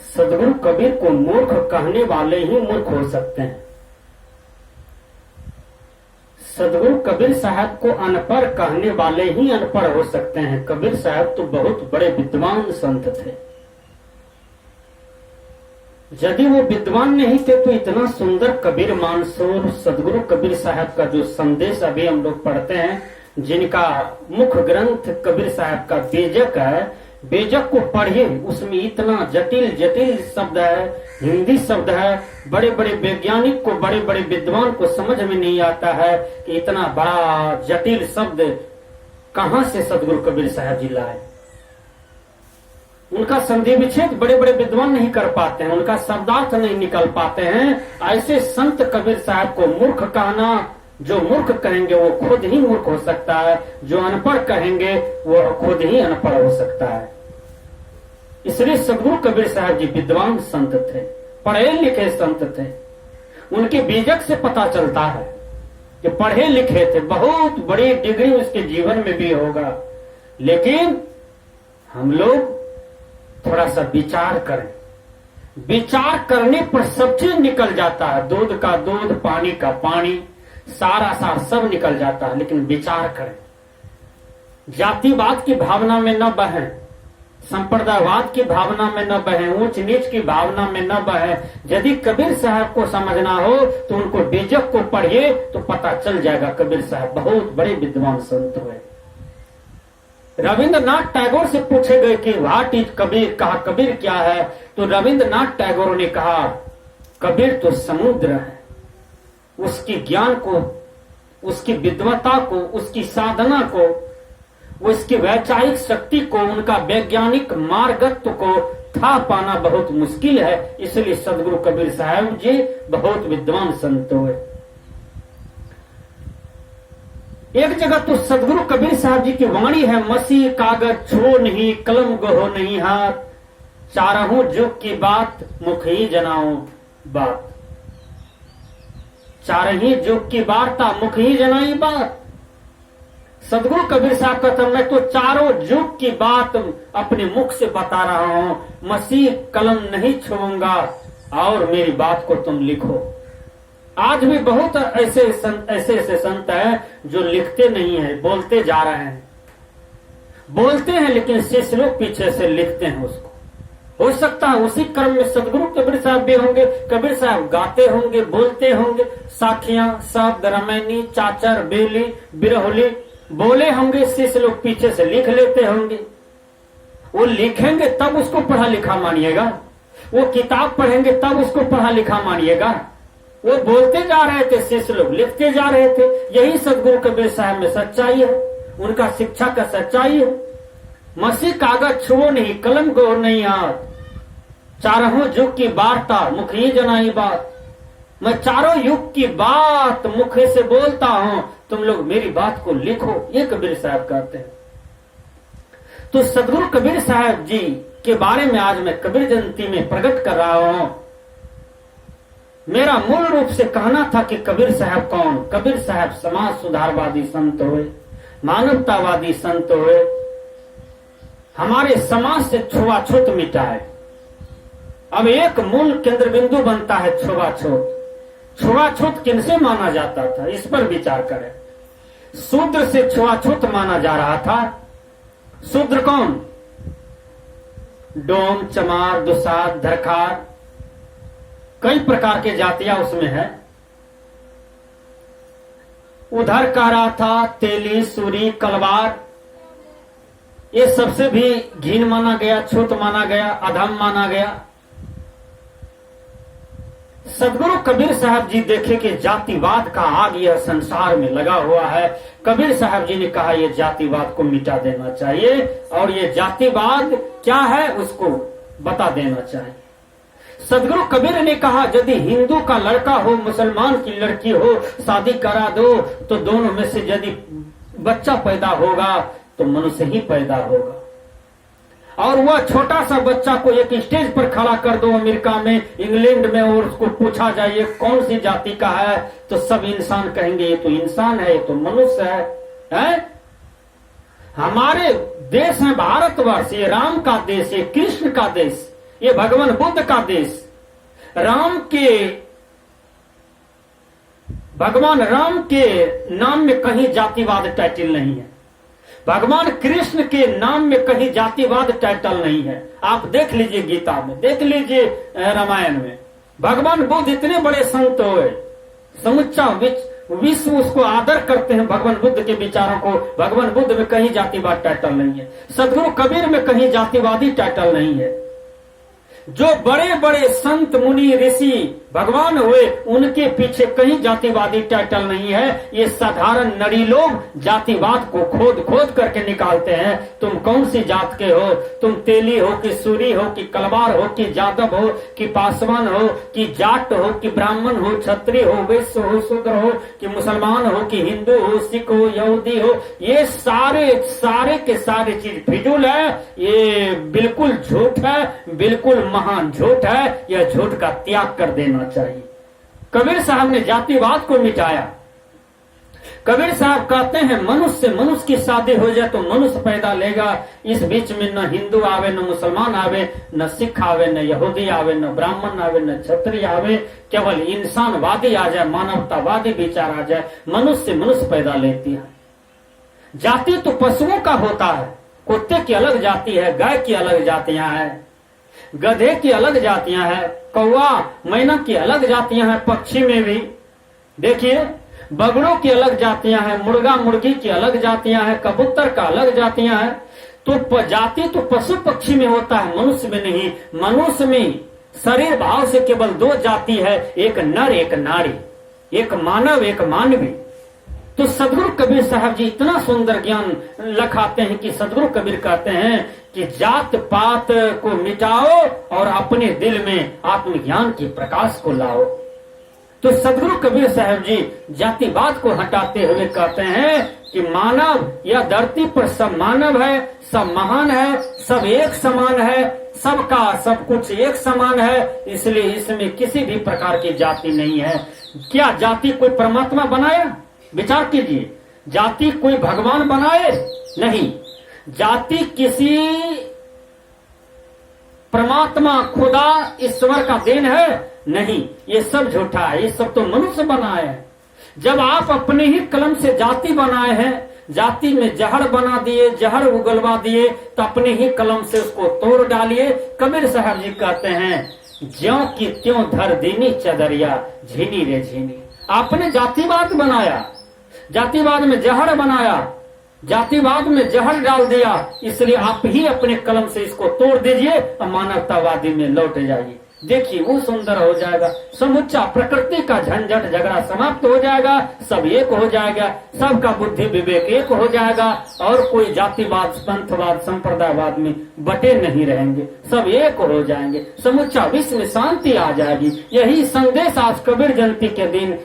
सदगुरु कबीर को मूर्ख कहने वाले ही मूर्ख हो सकते हैं। सदगुरु कबीर साहब को अनपढ़ कहने वाले ही अनपढ़ हो सकते हैं। कबीर साहब तो बहुत बड़े विद्वान संत थे। यदि वो विद्वान नहीं थे तो इतना सुंदर कबीर मानसूर सदगुरु कबीर साहब का जो संदेश अभी हम लोग पढ़ते हैं, जिनका मुख्य ग्रंथ कबीर साहब का बेजक है, बेजक को पढ़िए, उसमें इतना जटिल जटिल शब्द है, हिंदी शब्द है, बड़े बड़े वैज्ञानिक को, बड़े बड़े विद्वान को समझ में नहीं आता है कि इतना बड़ा जटिल शब्द कहां से सदगुरु कबीर साहब जी लाए। उनका संधि विच्छेद बड़े बड़े विद्वान नहीं कर पाते हैं, उनका शब्दार्थ नहीं निकल पाते हैं। ऐसे संत कबीर साहब को मूर्ख कहना, जो मूर्ख कहेंगे वो खुद ही मूर्ख हो सकता है, जो अनपढ़ कहेंगे वो खुद ही अनपढ़ हो सकता है। इसलिए सदगुरु कबीर साहब जी विद्वान संत थे, पढ़े लिखे संत थे। उनके बीजक से पता चलता है कि पढ़े लिखे थे, बहुत बड़ी डिग्री उसके जीवन में भी होगा। लेकिन हम लोग थोड़ा सा विचार करें, विचार करने पर सब चीज निकल जाता है, दूध का दूध, पानी का पानी, सारा सार सब निकल जाता है। लेकिन विचार करें, जातिवाद की भावना में न बहें, संप्रदायवाद की भावना में न बहें, ऊंच नीच की भावना में न बहें। यदि कबीर साहब को समझना हो तो उनको बेजक को पढ़िए तो पता चल जाएगा कबीर साहब बहुत बड़े विद्वान संत हुए। रविंद्रनाथ टैगोर से पूछे गए कि व्हाट इज कबीर, कहा कबीर क्या है, तो रविंद्रनाथ टैगोर ने कहा कबीर तो समुद्र है। उसकी ज्ञान को, उसकी विद्वता को, उसकी साधना को, उसकी वैचारिक शक्ति को, उनका वैज्ञानिक मार्गत्व को था पाना बहुत मुश्किल है। इसलिए सदगुरु कबीर साहब जी बहुत विद्वान संत हुए। एक जगह तो सदगुरु कबीर साहब जी की वाणी है, मसीह कागज छो नहीं, कलम गहो नहीं हाथ, चारहों जुग की बात मुख ही जनाओ बात। चार ही जुग की वार्ता मुख ही जनाई बात। सदगुरु कबीर साहब का तो मैं तो चारों जुग की बात अपने मुख से बता रहा हूं, मसीह कलम नहीं छूऊंगा और मेरी बात को तुम लिखो। आज भी बहुत ऐसे संत हैं जो लिखते नहीं है, बोलते जा रहे हैं, बोलते हैं लेकिन शिष्य लोग पीछे से लिखते हैं उसको। हो सकता है उसी क्रम में सदगुरु कबीर साहब भी होंगे। कबीर साहब गाते होंगे, बोलते होंगे, साखियां, शब्द, रमैनी, चाचर, बेली, बिरहोली बोले होंगे, शिष्य लोग पीछे से लिख लेते होंगे। वो लिखेंगे तब उसको पढ़ा लिखा मानिएगा, वो किताब पढ़ेंगे तब उसको पढ़ा लिखा मानिएगा। वो बोलते जा रहे थे, शिष्य लोग लिखते जा रहे थे। यही सदगुरु कबीर साहब में सच्चाई है, उनका शिक्षा का सच्चाई है। मसीह कागज छुओ नहीं, कलम गो नहीं हाथ, चारों युग की वार्ता मुख ही जनाई बात। मैं चारों युग की बात मुख से बोलता हूं, तुम लोग मेरी बात को लिखो, ये कबीर साहब कहते हैं। तो सदगुरु कबीर साहब जी के बारे में आज मैं कबीर जयंती में प्रकट कर रहा हूं। मेरा मूल रूप से कहना था कि कबीर साहब कौन? कबीर साहब समाज सुधारवादी संत हुए, मानवतावादी संत हुए, हमारे समाज से छुआछूत मिटाए। अब एक मूल केंद्र बिंदु बनता है छुआछूत। छुआछूत किनसे माना जाता था, इस पर विचार करें। शूद्र से छुआछूत माना जा रहा था। शूद्र कौन? डोम, चमार, दुसाध, धरखार, कई प्रकार के जातियां उसमें है। उधर कह रहा था तेली, सूरी, कलवार, ये सबसे भी घीन माना गया, छूत माना गया, अधम माना गया। सदगुरु कबीर साहब जी देखे कि जातिवाद का आग यह संसार में लगा हुआ है। कबीर साहब जी ने कहा यह जातिवाद को मिटा देना चाहिए और ये जातिवाद क्या है उसको बता देना चाहिए। सदगुरु कबीर ने कहा यदि हिंदू का लड़का हो, मुसलमान की लड़की हो, शादी करा दो तो दोनों में से यदि बच्चा पैदा होगा तो मनुष्य ही पैदा होगा। और वह छोटा सा बच्चा को एक स्टेज पर खड़ा कर दो अमेरिका में, इंग्लैंड में, और उसको पूछा जाए ये कौन सी जाति का है, तो सब इंसान कहेंगे ये तो इंसान है, ये तो मनुष्य है? हमारे देश है भारतवर्ष, ये राम का देश, ये कृष्ण का देश, ये भगवान बुद्ध का देश। भगवान राम के नाम में कहीं जातिवाद टाइटल नहीं है। भगवान कृष्ण के नाम में कहीं जातिवाद टाइटल नहीं है। आप देख लीजिए गीता में, देख लीजिए रामायण में। भगवान बुद्ध इतने बड़े संत हुए, समुच्चा विश्व उसको आदर करते हैं भगवान बुद्ध के विचारों को। भगवान बुद्ध में कहीं जातिवाद टाइटल नहीं है। सदगुरु कबीर में कहीं जातिवादी टाइटल नहीं है। जो बड़े बड़े संत मुनि ऋषि भगवान हुए, उनके पीछे कहीं जातिवादी टाइटल नहीं है। ये साधारण नरी लोग जातिवाद को खोद खोद करके निकालते हैं। तुम कौन सी जात के हो, तुम तेली हो कि सूरी हो कि कलवार हो कि जादव हो कि पासवान हो कि जाट हो कि ब्राह्मण हो, क्षत्रिय हो, वैश्य हो, शूद्र हो कि मुसलमान हो कि हिंदू हो, सिख हो, यहूदी हो, ये सारे के सारे चीज फिजूल है। ये बिल्कुल झूठ है, बिल्कुल महान झूठ है। यह झूठ का त्याग कर देना चाहिए। कबीर साहब ने जातिवाद को मिटाया। कबीर साहब कहते हैं मनुष्य की शादी हो जाए तो मनुष्य पैदा लेगा। इस बीच में न हिंदू आवे, न मुसलमान आवे, न सिख आवे, न यहूदी आवे, न ब्राह्मण आवे, न क्षत्रिय आवे। केवल इंसानवादी आ जाए, मानवतावादी विचार आ जाए। मनुष्य पैदा लेती है। जाति तो पशुओं का होता है। कुत्ते की अलग जाति है, गाय की अलग जातियां हैं, गधे की अलग जातियां हैं, कौवा मैना की अलग जातियां हैं, पक्षी में भी देखिए बगड़ों की अलग जातियां हैं, मुर्गा मुर्गी की अलग जातियां हैं, कबूतर का अलग जातियां हैं। तो जाति तो पशु पक्षी में होता है, मनुष्य में नहीं। मनुष्य में शरीर भाव से केवल दो जाति है, एक नर एक नारी, एक मानव एक मानवी। तो सदगुरु कबीर साहब जी इतना सुंदर ज्ञान लखाते हैं कि सदगुरु कबीर कहते हैं कि जात पात को मिटाओ और अपने दिल में आत्मज्ञान की प्रकाश को लाओ। तो सदगुरु कबीर साहब जी जातिवाद को हटाते हुए कहते हैं कि मानव या धरती पर सब मानव है, सब महान है, सब एक समान है, सबका सब कुछ एक समान है। इसलिए इसमें किसी भी प्रकार की जाति नहीं है। क्या जाति कोई परमात्मा बनाया? विचार कीजिए। जाति कोई भगवान बनाए? नहीं। जाति किसी परमात्मा खुदा ईश्वर का देन है? नहीं। ये सब झूठा है, ये सब तो मनुष्य बनाए हैं। जब आप अपने ही कलम से जाति बनाए हैं, जाति में जहर बना दिए, जहर उगलवा दिए, तो अपने ही कलम से उसको तोड़ डालिए। कबीर साहब जी कहते हैं ज्यों की त्यों धर दीनी चदरिया झीनी रे झीनी। आपने जातिवाद बनाया, जातिवाद में जहर बनाया, जातिवाद में जहर डाल दिया। इसलिए आप ही अपने कलम से इसको तोड़ दीजिए और मानवतावादी में लौट जाइए। देखिए वो सुंदर हो जाएगा। समुच्चा प्रकृति का झंझट झगड़ा समाप्त हो जाएगा, सब एक हो जाएगा, सबका बुद्धि विवेक एक हो जाएगा और कोई जातिवाद पंथवाद संप्रदायवाद में बटे नहीं रहेंगे, सब एक हो जाएंगे। समुच्चा विश्व में शांति आ जाएगी। यही संदेश आज कबीर जयंती के दिन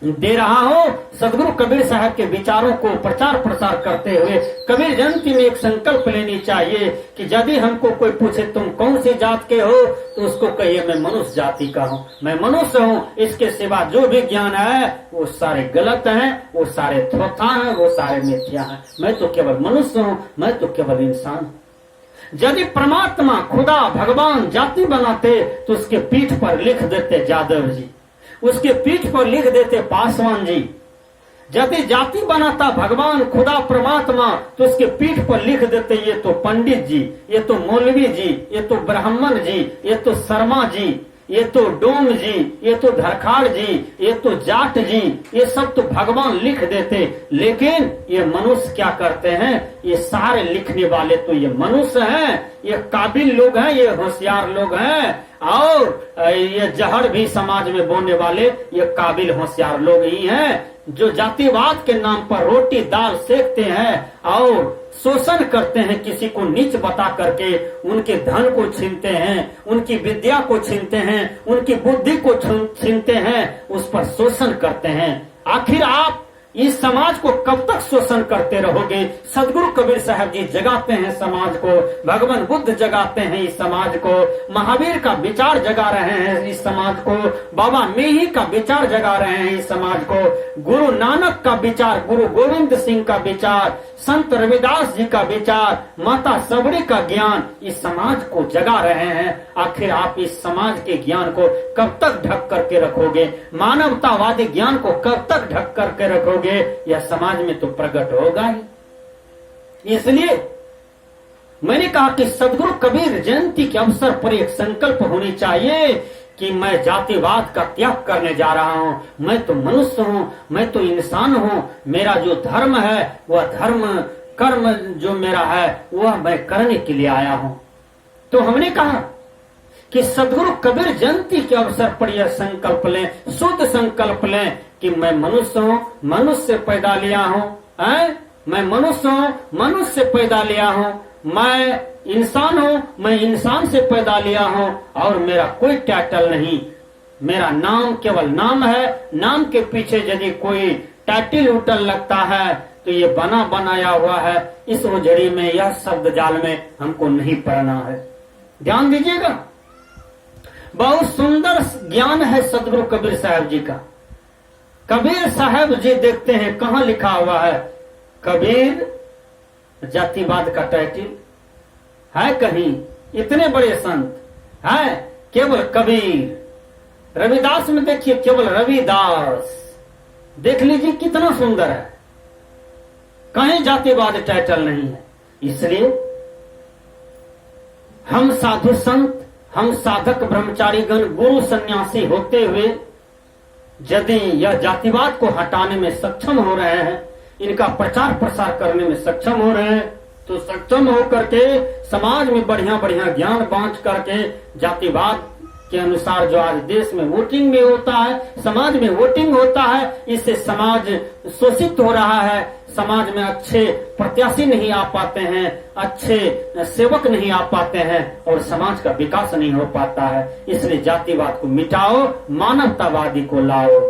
दे रहा हूँ। सदगुरु कबीर साहब के विचारों को प्रचार प्रसार करते हुए कबीर जयंती में एक संकल्प लेनी चाहिए कि यदि हमको कोई पूछे तुम कौन सी जात के हो, तो उसको कहिए मैं मनुष्य जाति का हूँ, मैं मनुष्य हूँ। इसके सिवा जो भी ज्ञान है वो सारे गलत हैं, वो सारे थोथा हैं, वो सारे मिथ्या हैं। मैं तो केवल मनुष्य हूँ, मैं तो केवल इंसान हूँ। यदि परमात्मा खुदा भगवान जाति बनाते तो उसके पीठ पर लिख देते जादव जी, उसके पीठ पर लिख देते पासवान जी। यदि जाति बनाता भगवान खुदा परमात्मा तो उसके पीठ पर लिख देते ये तो पंडित जी, ये तो मौलवी जी, ये तो ब्राह्मण जी, ये तो शर्मा जी, ये तो डोम जी, ये तो धरखाड़ जी, ये तो जाट जी, ये सब तो भगवान लिख देते। लेकिन ये मनुष्य क्या करते हैं? ये सारे लिखने वाले तो ये मनुष्य हैं, ये काबिल लोग हैं, ये होशियार लोग हैं। और ये जहर भी समाज में बोने वाले ये काबिल होशियार लोग ही हैं, जो जातिवाद के नाम पर रोटी दाल सेकते हैं और शोषण करते हैं, किसी को नीच बता करके उनके धन को छीनते हैं, उनकी विद्या को छीनते हैं, उनकी बुद्धि को छीनते हैं, उस पर शोषण करते हैं। आखिर आप इस समाज को कब तक शोषण करते रहोगे? सदगुरु कबीर साहब जी जगाते हैं समाज को, भगवान बुद्ध जगाते हैं इस समाज को, महावीर का विचार जगा रहे हैं इस समाज को, बाबा मेही का विचार जगा रहे हैं इस समाज को, गुरु नानक का विचार, गुरु गोविंद सिंह का विचार, संत रविदास जी का विचार, माता सबरी का ज्ञान इस समाज को जगा रहे हैं। आखिर आप इस समाज के ज्ञान को कब तक ढक करके रखोगे? मानवतावादी ज्ञान को कब तक ढक करके रखोगे? यह समाज में तो प्रकट होगा ही। इसलिए मैंने कहा कि सदगुरु कबीर जयंती के अवसर पर एक संकल्प होनी चाहिए कि मैं जातिवाद का त्याग करने जा रहा हूं, मैं तो मनुष्य हूं, मैं तो इंसान हूं, मेरा जो धर्म है वह धर्म कर्म जो मेरा है वह मैं करने के लिए आया हूं। तो हमने कहा कि सदगुरु कबीर जयंती के अवसर पर यह संकल्प लें, शुद्ध संकल्प लें कि मैं मनुष्य हूं, मनुष्य से पैदा लिया हूं, मैं मनुष्य हूं, मनुष्य से पैदा लिया हूं, मैं इंसान हूं, मैं इंसान से पैदा लिया हूं और मेरा कोई टाइटल नहीं, मेरा नाम केवल नाम है। नाम के पीछे यदि कोई टाइटल उटल लगता है तो ये बना बनाया हुआ है। इस उजड़ी में, यह शब्द जाल में हमको नहीं पढ़ना है। ध्यान दीजिएगा, बहुत सुंदर ज्ञान है सदगुरु कबीर साहब जी का। कबीर साहब जी देखते हैं कहां लिखा हुआ है कबीर, जातिवाद का टाइटल है कहीं? इतने बड़े संत है केवल कबीर। रविदास में देखिए केवल रविदास, देख लीजिए कितना सुंदर है, कहीं जातिवाद टाइटल नहीं है। इसलिए हम साधु संत, हम साधक ब्रह्मचारी गण, गुरु सन्यासी होते हुए यदि यह जातिवाद को हटाने में सक्षम हो रहे हैं, इनका प्रचार प्रसार करने में सक्षम हो रहे हैं, तो सक्षम होकर के समाज में बढ़िया बढ़िया ज्ञान बांट करके जातिवाद के अनुसार जो आज देश में वोटिंग में होता है, समाज में वोटिंग होता है, इससे समाज शोषित हो रहा है। समाज में अच्छे प्रत्याशी नहीं आ पाते हैं, अच्छे सेवक नहीं आ पाते हैं और समाज का विकास नहीं हो पाता है। इसलिए जातिवाद को मिटाओ, मानवतावादी को लाओ।